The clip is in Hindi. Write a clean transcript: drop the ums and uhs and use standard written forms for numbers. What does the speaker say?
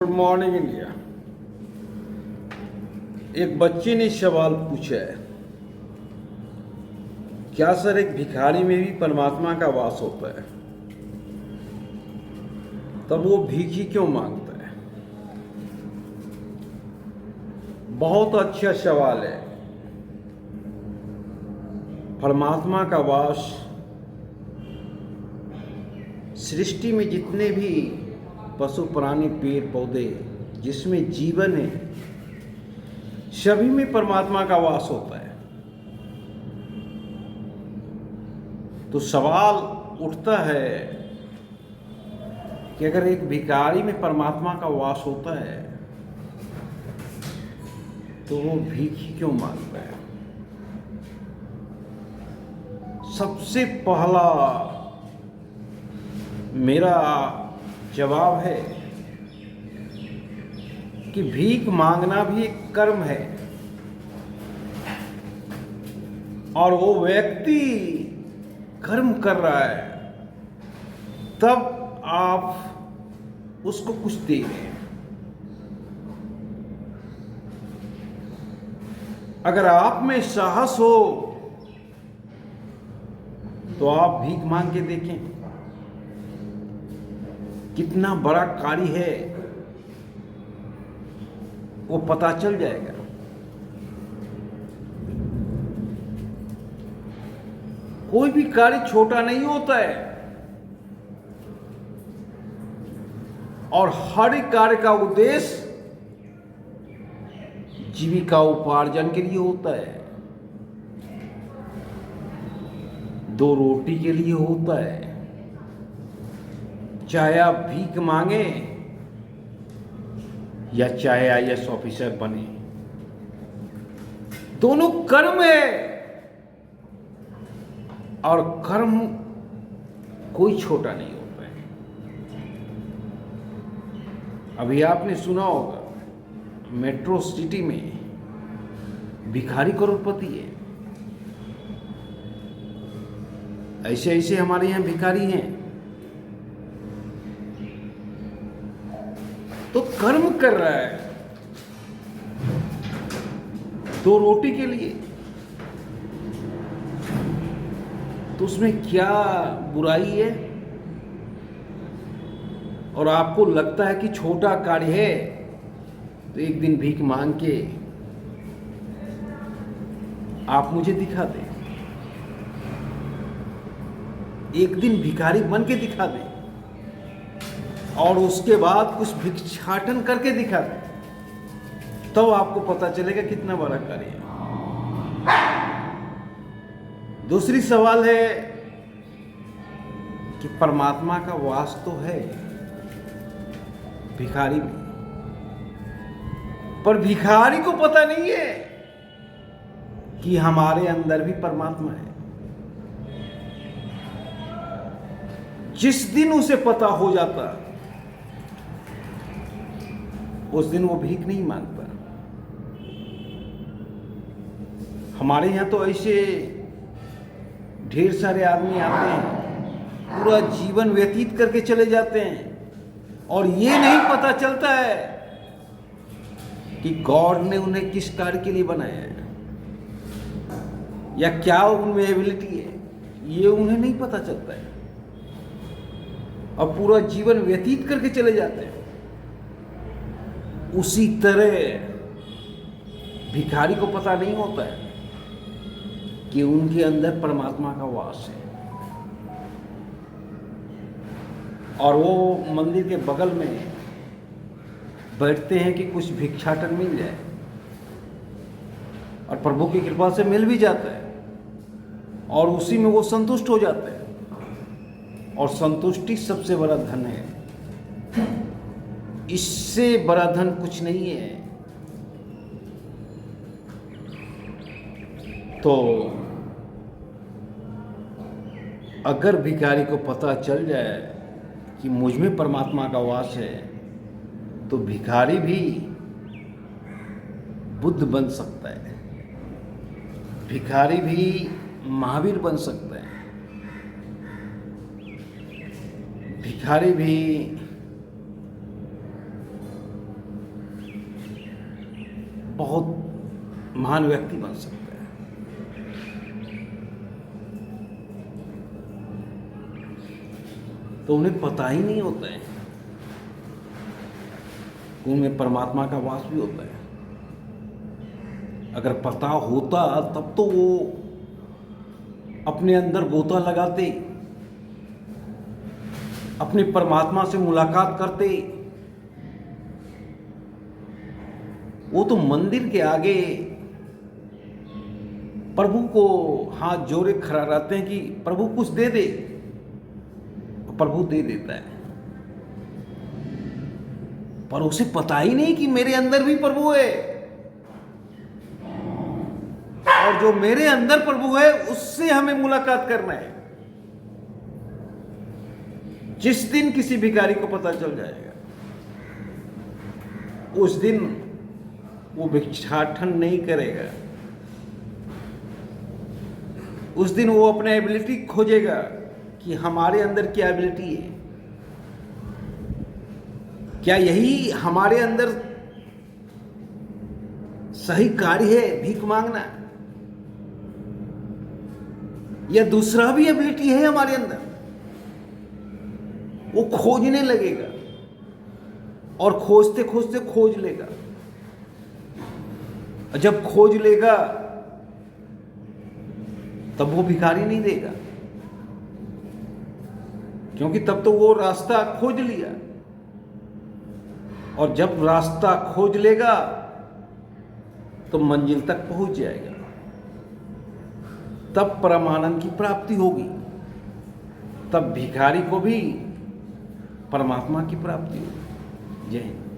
Good morning India. एक बच्चे ने सवाल पूछा है, क्या सर एक भिखारी में भी परमात्मा का वास होता है? तब वो भीख ही क्यों मांगता है? बहुत अच्छा सवाल है। परमात्मा का वास सृष्टि में जितने भी पशु प्राणी पेड़ पौधे जिसमें जीवन है, सभी में परमात्मा का वास होता है। तो सवाल उठता है कि अगर एक भिखारी में परमात्मा का वास होता है तो वो भीख ही क्यों मांगता है? सबसे पहला मेरा जवाब है कि भीख मांगना भी एक कर्म है, और वो व्यक्ति कर्म कर रहा है तब आप उसको कुछ दे रहे हैं। अगर आप में साहस हो तो आप भीख मांग के देखें, कितना बड़ा कार्य है वो पता चल जाएगा। कोई भी कार्य छोटा नहीं होता है, और हर एक कार्य का उद्देश्य जीविका उपार्जन के लिए होता है, दो रोटी के लिए होता है। चाहे आप भीख मांगे या चाहे आईएएस ऑफिसर बने, दोनों कर्म है, और कर्म कोई छोटा नहीं होता है। अभी आपने सुना होगा मेट्रो सिटी में भिखारी करोड़पति है। ऐसे ऐसे हमारे यहां भिखारी हैं। तो कर्म कर रहा है दो रोटी के लिए, तो उसमें क्या बुराई है? और आपको लगता है कि छोटा कार्य है, तो एक दिन भीख मांग के आप मुझे दिखा दें, एक दिन भिखारी बन के दिखा दें, और उसके बाद कुछ भिक्षाटन करके दिखा दें, तब आपको पता चलेगा कितना बड़ा कार्य है। दूसरी सवाल है कि परमात्मा का वास तो है भिखारी में, पर भिखारी को पता नहीं है कि हमारे अंदर भी परमात्मा है। जिस दिन उसे पता हो जाता, उस दिन वो भीख नहीं मांगता। हमारे यहां तो ऐसे ढेर सारे आदमी आते हैं, पूरा जीवन व्यतीत करके चले जाते हैं, और ये नहीं पता चलता है कि गॉड ने उन्हें किस कार्य के लिए बनाया है या क्या उनमें एबिलिटी है, ये उन्हें नहीं पता चलता है, और पूरा जीवन व्यतीत करके चले जाते हैं। उसी तरह भिखारी को पता नहीं होता है कि उनके अंदर परमात्मा का वास है, और वो मंदिर के बगल में बैठते हैं कि कुछ भिक्षाटन मिल जाए, और प्रभु की कृपा से मिल भी जाता है, और उसी में वो संतुष्ट हो जाते हैं। और संतुष्टि सबसे बड़ा धन है, इससे बड़ा धन कुछ नहीं है। तो अगर भिखारी को पता चल जाए कि मुझ में परमात्मा का वास है, तो भिखारी भी बुद्ध बन सकता है, भिखारी भी महावीर बन सकता है, भिखारी भी बहुत महान व्यक्ति बन सकता है। तो उन्हें पता ही नहीं होता है कि उनमें परमात्मा का वास भी होता है। अगर पता होता तब तो वो अपने अंदर गोता लगाते, अपने परमात्मा से मुलाकात करते। वो तो मंदिर के आगे प्रभु को हाथ जोड़े खड़ा रहते हैं कि प्रभु कुछ दे दे, प्रभु दे देता है। पर उसे पता ही नहीं कि मेरे अंदर भी प्रभु है, और जो मेरे अंदर प्रभु है उससे हमें मुलाकात करना है। जिस दिन किसी भिखारी को पता चल जाएगा, उस दिन वो भिक्षाटन नहीं करेगा। उस दिन वो अपने एबिलिटी खोजेगा कि हमारे अंदर क्या एबिलिटी है, क्या यही हमारे अंदर सही कार्य है भीख मांगना, या दूसरा भी एबिलिटी है हमारे अंदर। वो खोजने लगेगा और खोजते खोजते खोज लेगा। जब खोज लेगा तब वो भिखारी नहीं देगा, क्योंकि तब तो वो रास्ता खोज लिया। और जब रास्ता खोज लेगा तो मंजिल तक पहुंच जाएगा, तब परमानंद की प्राप्ति होगी, तब भिखारी को भी परमात्मा की प्राप्ति होगी। जय हिंद।